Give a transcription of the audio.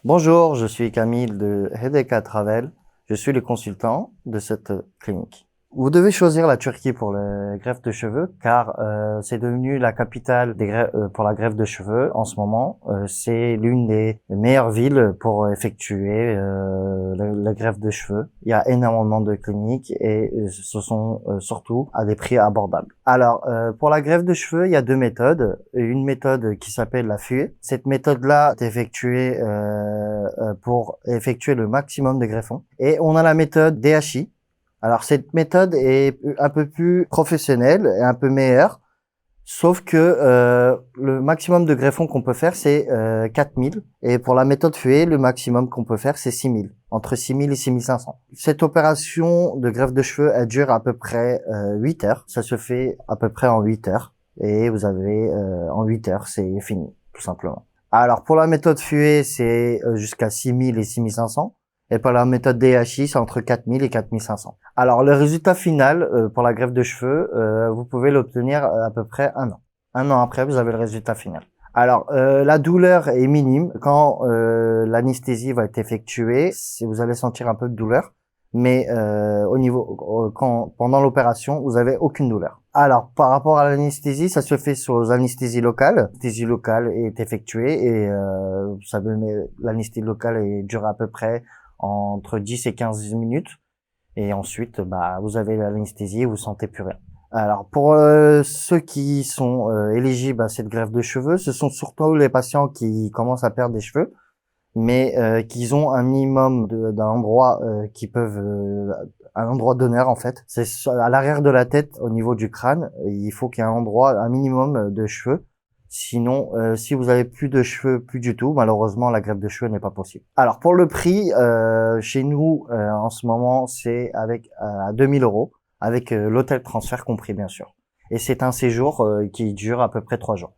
Bonjour, je suis Camille de Hedeka Travel. Je suis le consultant de cette clinique. Vous devez choisir la Turquie pour les greffes de cheveux car c'est devenu la capitale pour la greffe de cheveux en ce moment. C'est l'une des meilleures villes pour effectuer la greffe de cheveux. Il y a énormément de cliniques et ce sont surtout à des prix abordables. Alors pour la greffe de cheveux, il y a deux méthodes. Une méthode qui s'appelle la fuée. Cette méthode-là est effectuée pour effectuer le maximum de greffons. Et on a la méthode DHI. Alors cette méthode est un peu plus professionnelle et un peu meilleure, sauf que le maximum de greffons qu'on peut faire c'est 4000 et pour la méthode Fué, le maximum qu'on peut faire c'est 6000, entre 6000 et 6500. Cette opération de greffe de cheveux, elle dure à peu près 8 heures. Ça se fait à peu près en 8 heures et vous avez en 8 heures, c'est fini tout simplement. Alors pour la méthode Fué, c'est jusqu'à 6000 et 6500. Et pour la méthode DHI, c'est entre 4000 et 4500. Alors, le résultat final pour la greffe de cheveux, vous pouvez l'obtenir à peu près un an. Un an après, vous avez le résultat final. Alors, la douleur est minime. Quand l'anesthésie va être effectuée, vous allez sentir un peu de douleur. Mais pendant l'opération, vous avez aucune douleur. Alors, par rapport à l'anesthésie, ça se fait sur l'anesthésie locale. L'anesthésie locale est effectuée et l'anesthésie locale dure à peu près entre 10 et 15 minutes. Et ensuite, vous avez l'anesthésie et vous sentez plus rien. Alors, pour ceux qui sont éligibles à cette greffe de cheveux, ce sont surtout les patients qui commencent à perdre des cheveux, mais qui ont un minimum d'un endroit qui peuvent un endroit d'honneur en fait. C'est à l'arrière de la tête, au niveau du crâne. Il faut qu'il y ait un endroit, un minimum de cheveux. Sinon, si vous avez plus de cheveux, plus du tout, malheureusement, la greffe de cheveux n'est pas possible. Alors pour le prix, chez nous, en ce moment, c'est avec à 2000 euros, avec l'hôtel transfert compris bien sûr. Et c'est un séjour qui dure à peu près 3 jours.